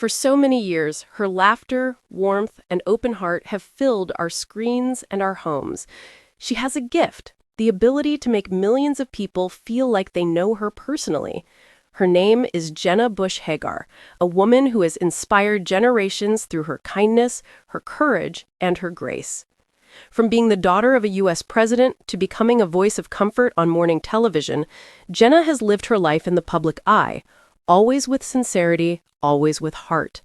For so many years, her laughter, warmth, and open heart have filled our screens and our homes. She has a gift, the ability to make millions of people feel like they know her personally. Her name is Jenna Bush Hager, a woman who has inspired generations through her kindness, her courage, and her grace. From being the daughter of a U.S. president to becoming a voice of comfort on morning television, Jenna has lived her life in the public eye, always with sincerity, always with heart.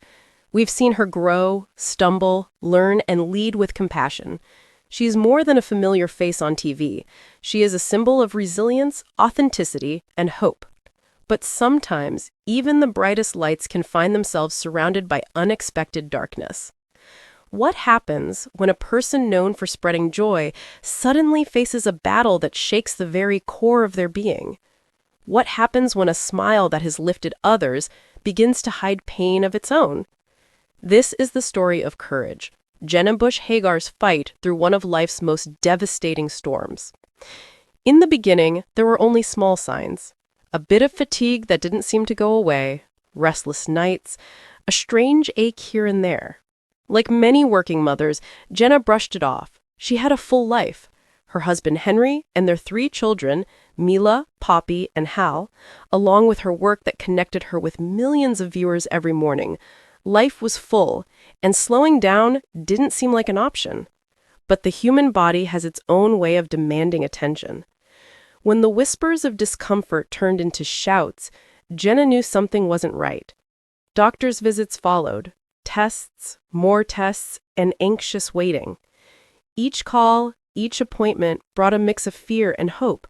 We've seen her grow, stumble, learn, and lead with compassion. She is more than a familiar face on TV. She is a symbol of resilience, authenticity, and hope. But sometimes, even the brightest lights can find themselves surrounded by unexpected darkness. What happens when a person known for spreading joy suddenly faces a battle that shakes the very core of their being? What happens when a smile that has lifted others begins to hide pain of its own? This is the story of courage, Jenna Bush Hager's fight through one of life's most devastating storms. In the beginning, there were only small signs. A bit of fatigue that didn't seem to go away, restless nights, a strange ache here and there. Like many working mothers, Jenna brushed it off. She had a full life. Her husband Henry and their 3 children, Mila, Poppy, and Hal, along with her work that connected her with millions of viewers every morning. Life was full, and slowing down didn't seem like an option. But the human body has its own way of demanding attention. When the whispers of discomfort turned into shouts, Jenna knew something wasn't right. Doctors' visits followed. Tests, more tests, and anxious waiting. Each call, each appointment brought a mix of fear and hope,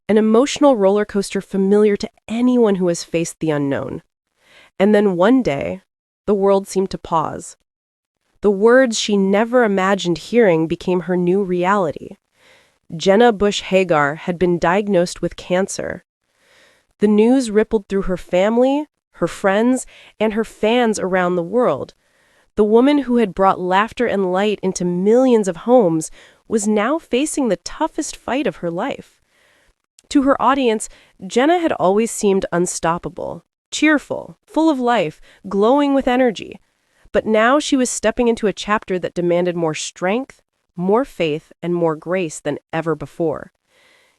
an emotional roller coaster familiar to anyone who has faced the unknown. And then one day, the world seemed to pause. The words she never imagined hearing became her new reality. Jenna Bush Hager had been diagnosed with cancer. The news rippled through her family, her friends, and her fans around the world. The woman who had brought laughter and light into millions of homes was now facing the toughest fight of her life. To her audience, Jenna had always seemed unstoppable, cheerful, full of life, glowing with energy. But now she was stepping into a chapter that demanded more strength, more faith, and more grace than ever before.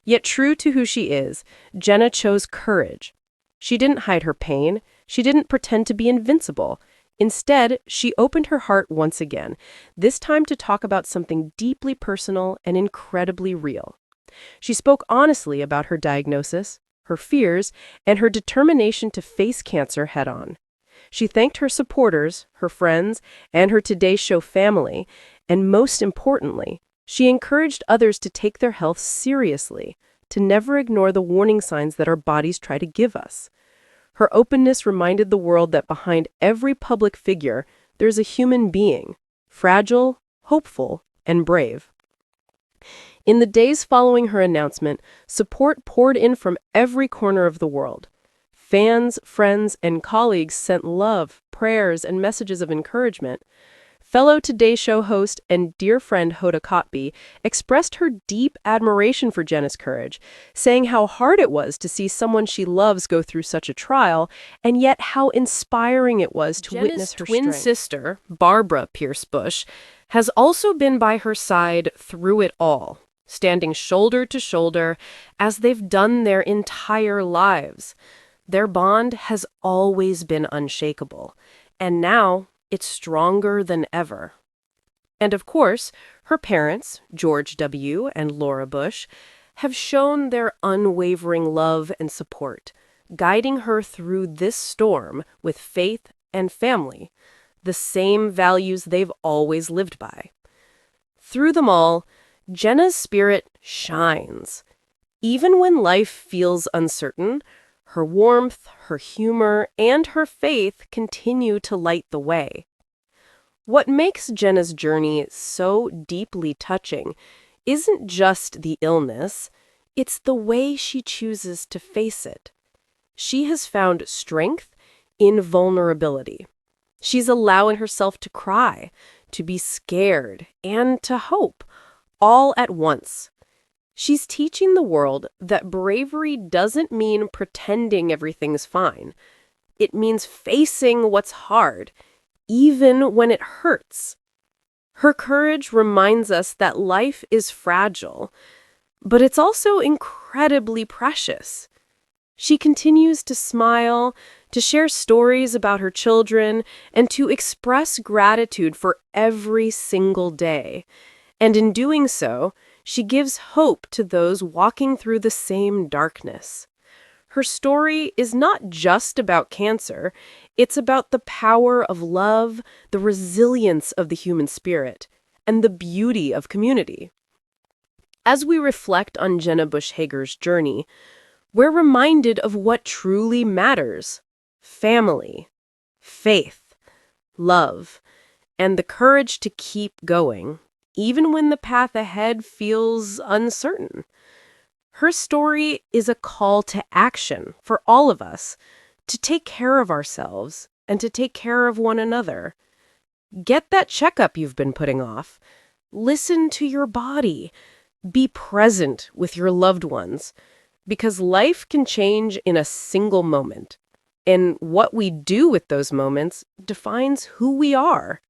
Yet true to who she is, Jenna chose courage. She didn't hide her pain. She didn't pretend to be invincible. Instead, she opened her heart once again, this time to talk about something deeply personal and incredibly real. She spoke honestly about her diagnosis, her fears, and her determination to face cancer head-on. She thanked her supporters, her friends, and her Today Show family, and most importantly, she encouraged others to take their health seriously, to never ignore the warning signs that our bodies try to give us. Her openness reminded the world that behind every public figure, there's a human being, fragile, hopeful, and brave. In the days following her announcement, support poured in from every corner of the world. Fans, friends, and colleagues sent love, prayers, and messages of encouragement. Fellow Today Show host and dear friend Hoda Kotb expressed her deep admiration for Jenna's courage, saying how hard it was to see someone she loves go through such a trial, and yet how inspiring it was to witness her twin sister, Barbara Pierce Bush, has also been by her side through it all, standing shoulder to shoulder as they've done their entire lives. Their bond has always been unshakable, and now it's stronger than ever. And of course, her parents, George W. and Laura Bush, have shown their unwavering love and support, guiding her through this storm with faith and family, the same values they've always lived by. Through them all, Jenna's spirit shines. Even when life feels uncertain, her warmth, her humor, and her faith continue to light the way. What makes Jenna's journey so deeply touching isn't just the illness, it's the way she chooses to face it. She has found strength in vulnerability. She's allowing herself to cry, to be scared, and to hope, all at once. She's teaching the world that bravery doesn't mean pretending everything's fine. It means facing what's hard, even when it hurts. Her courage reminds us that life is fragile, but it's also incredibly precious. She continues to smile, to share stories about her children, and to express gratitude for every single day. And in doing so, she gives hope to those walking through the same darkness. Her story is not just about cancer, it's about the power of love, the resilience of the human spirit, and the beauty of community. As we reflect on Jenna Bush Hager's journey, we're reminded of what truly matters: family, faith, love, and the courage to keep going, even when the path ahead feels uncertain. Her story is a call to action for all of us to take care of ourselves and to take care of one another. Get that checkup you've been putting off. Listen to your body. Be present with your loved ones, because life can change in a single moment. And what we do with those moments defines who we are.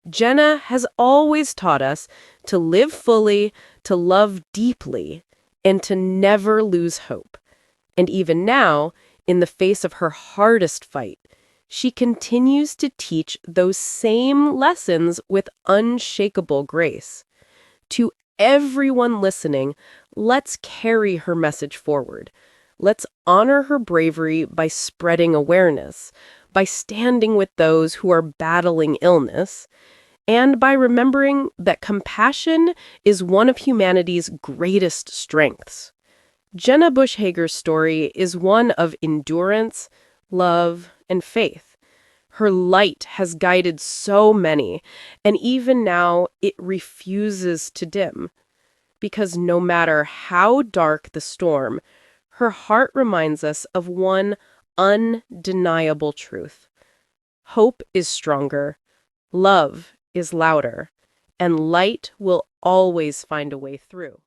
Jenna has always taught us to live fully, to love deeply, and to never lose hope. And even now, in the face of her hardest fight, she continues to teach those same lessons with unshakable grace. To everyone listening, let's carry her message forward. Let's honor her bravery by spreading awareness, by standing with those who are battling illness, and by remembering that compassion is one of humanity's greatest strengths. Jenna Bush Hager's story is one of endurance, love, and faith. Her light has guided so many, and even now it refuses to dim. Because no matter how dark the storm, her heart reminds us of one undeniable truth. Hope is stronger, love is louder, and light will always find a way through.